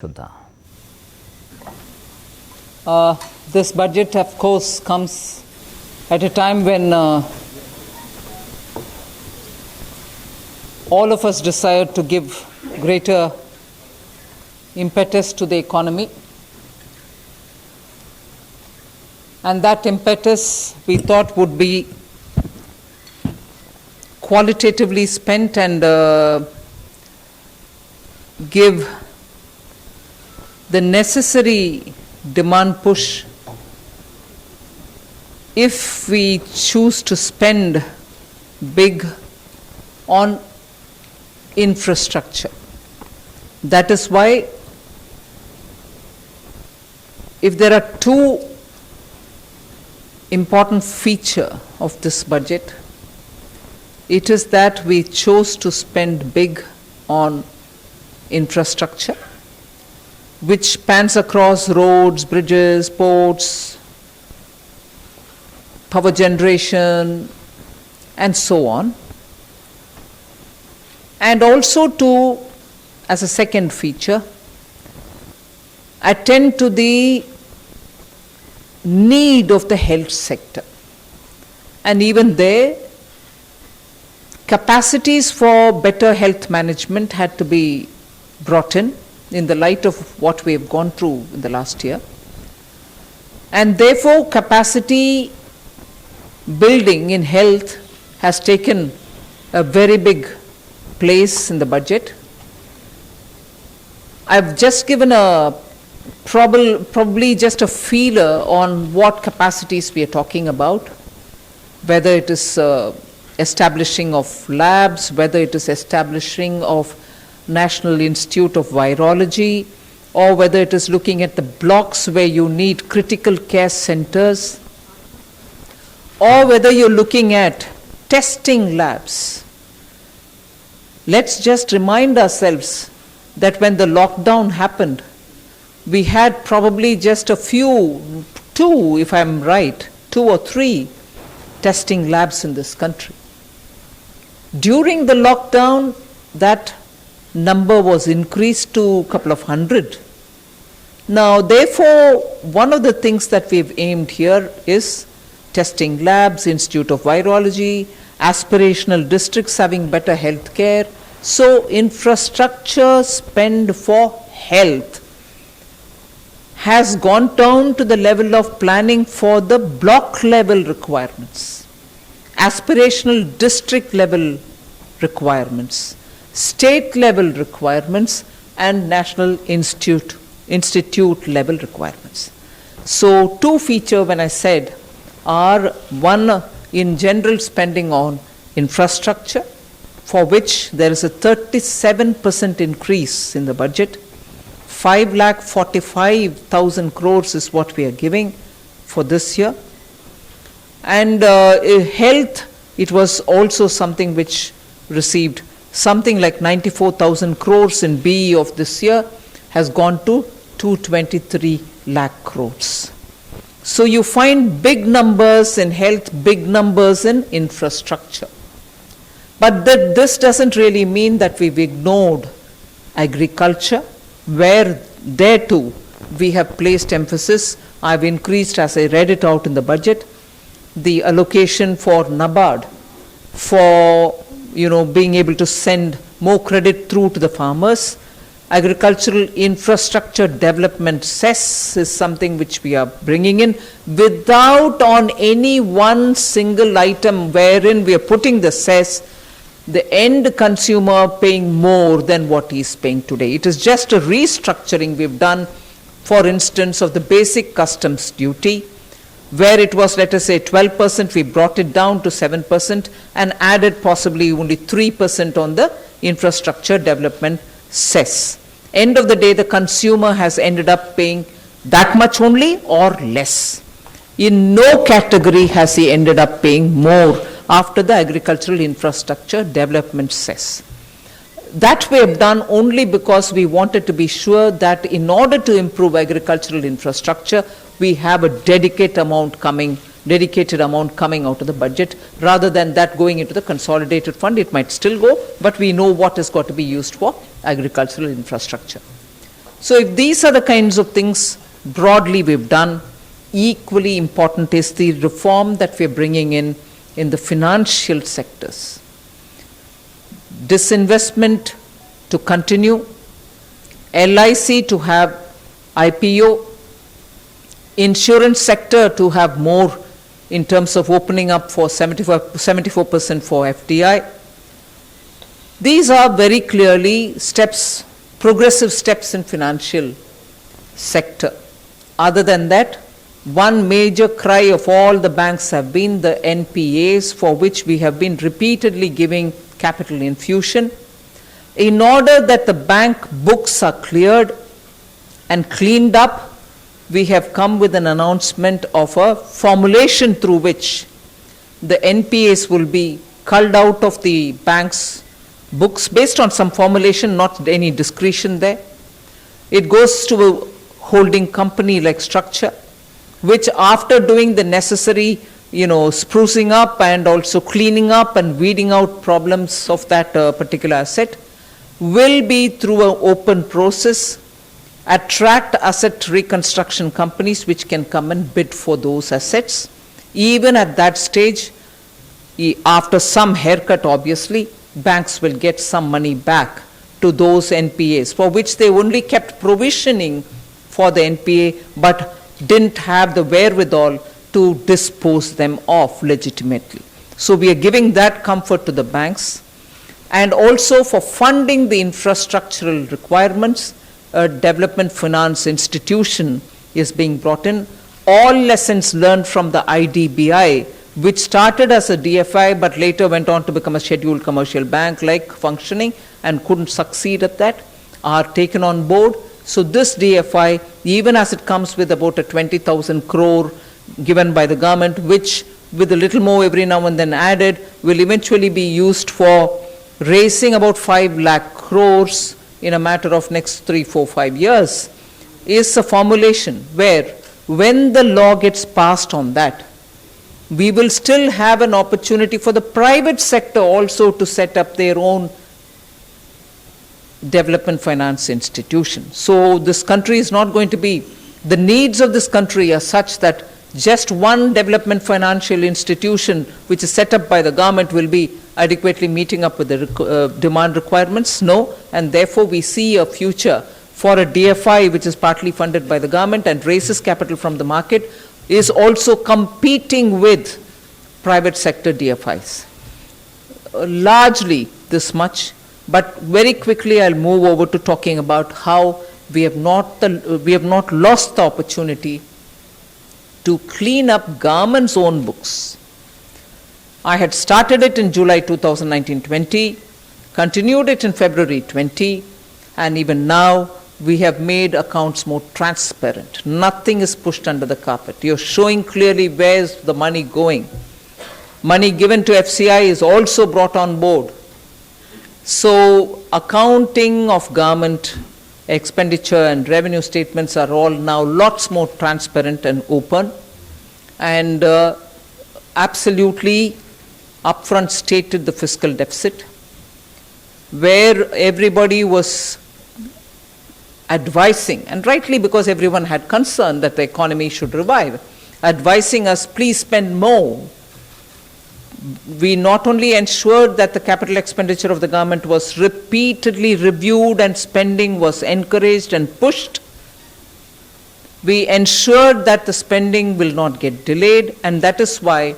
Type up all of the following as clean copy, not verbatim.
Shuddha. This budget, of course, comes at a time when all of us desire to give greater impetus to the economy. And that impetus, we thought, would be qualitatively spent and give the necessary demand push if we choose to spend big on infrastructure. That is why, if there are two important features of this budget, it is that we chose to spend big on infrastructure, which spans across roads, bridges, ports, power generation, and so on. And also to, as a second feature, attend to the need of the health sector. And even there, capacities for better health management had to be brought in the light of what we have gone through in the last year. And therefore, capacity building in health has taken a very big place in the budget. I've just given a probably just a feeler on what capacities we are talking about, whether it is establishing of labs, whether it is establishing of National Institute of Virology, or whether it is looking at the blocks where you need critical care centers, or whether you're looking at testing labs. Let's just remind ourselves that when the lockdown happened, we had probably just a few, two, if I'm right, 2 or 3 testing labs in this country. During the lockdown, that number was increased to a couple of hundred. Now, therefore, one of the things that we've aimed here is testing labs, Institute of Virology, aspirational districts having better health care. So, infrastructure spend for health has gone down to the level of planning for the block level requirements, aspirational district level requirements, state level requirements, and national institute level requirements. So 2 features, when I said, are one in general spending on infrastructure, for which there is a 37% increase in the budget. 5,45,000 crores is what we are giving for this year. And health, it was also something which received something like 94,000 crores in BE of this year, has gone to 223 lakh crores. So you find big numbers in health, big numbers in infrastructure. But this doesn't really mean that we've ignored agriculture, where there too we have placed emphasis. I've increased, as I read it out in the budget, the allocation for NABARD for being able to send more credit through to the farmers. Agricultural infrastructure development cess is something which we are bringing in without on any one single item wherein we are putting the cess, the end consumer paying more than what he is paying today. It is just a restructuring we've done, for instance, of the basic customs duty, where it was, let us say, 12%, we brought it down to 7% and added possibly only 3% on the infrastructure development cess. End of the day, the consumer has ended up paying that much only or less. In no category has he ended up paying more after the agricultural infrastructure development cess. That we have done only because we wanted to be sure that in order to improve agricultural infrastructure, we have a dedicated amount coming out of the budget, rather than that going into the consolidated fund. It might still go, but we know what has got to be used for agricultural infrastructure. So if these are the kinds of things broadly we've done, equally important is the reform that we're bringing in the financial sectors. Disinvestment to continue, LIC to have IPO, insurance sector to have more in terms of opening up for 74% for FDI. These are very clearly steps, progressive steps in financial sector. Other than that, one major cry of all the banks have been the NPAs, for which we have been repeatedly giving capital infusion. In order that the bank books are cleared and cleaned up, we have come with an announcement of a formulation through which the NPAs will be culled out of the bank's books based on some formulation, not any discretion there. It goes to a holding company like structure, which after doing the necessary, sprucing up and also cleaning up and weeding out problems of that particular asset, will be through an open process, attract asset reconstruction companies which can come and bid for those assets. Even at that stage, after some haircut obviously, banks will get some money back to those NPAs for which they only kept provisioning for the NPA but didn't have the wherewithal to dispose them off legitimately. So we are giving that comfort to the banks. And also for funding the infrastructural requirements, a development finance institution is being brought in. All lessons learned from the IDBI, which started as a DFI but later went on to become a scheduled commercial bank like functioning and couldn't succeed at that, are taken on board. So this DFI, even as it comes with about a 20,000 crore given by the government, which with a little more every now and then added, will eventually be used for raising about 5 lakh crores in a matter of next 3, 4, 5 years, is a formulation where when the law gets passed on that, we will still have an opportunity for the private sector also to set up their own development finance institution. So this country is not going to be, the needs of this country are such that just one development financial institution which is set up by the government will be adequately meeting up with the demand requirements. No, and therefore we see a future for a DFI which is partly funded by the government and raises capital from the market, is also competing with private sector DFIs. Largely this much, but very quickly I'll move over to talking about how we have not lost the opportunity to clean up government's own books. I had started it in July 2019-20, continued it in February 20, and even now we have made accounts more transparent. Nothing is pushed under the carpet. You're showing clearly where's the money going. Money given to FCI is also brought on board. So accounting of government expenditure and revenue statements are all now lots more transparent and open, and absolutely upfront stated the fiscal deficit, where everybody was advising, and rightly because everyone had concern that the economy should revive, advising us, please spend more. We not only ensured that the capital expenditure of the government was repeatedly reviewed and spending was encouraged and pushed, we ensured that the spending will not get delayed, and that is why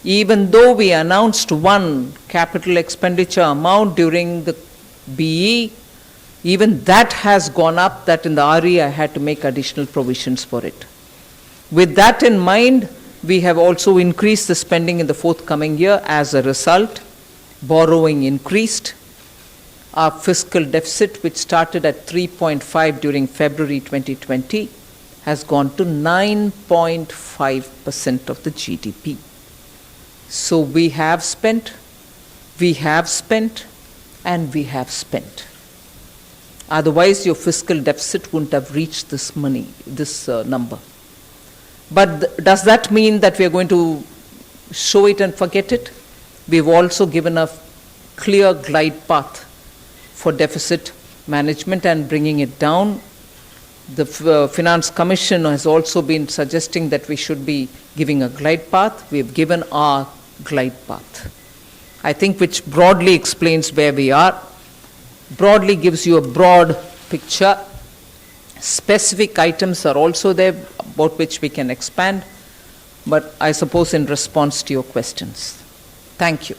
even though we announced one capital expenditure amount during the BE, even that has gone up, that in the RE I had to make additional provisions for it. With that in mind, we have also increased the spending in the forthcoming year. As a result, borrowing increased. Our fiscal deficit, which started at 3.5 during February 2020, has gone to 9.5% of the GDP. So we have spent, and we have spent. Otherwise, your fiscal deficit wouldn't have reached this number. But does that mean that we are going to show it and forget it? We've also given a clear glide path for deficit management and bringing it down. The Finance Commission has also been suggesting that we should be giving a glide path. We have given our glide path, I think, which broadly explains where we are, broadly gives you a broad picture. Specific items are also there about which we can expand, but I suppose in response to your questions. Thank you.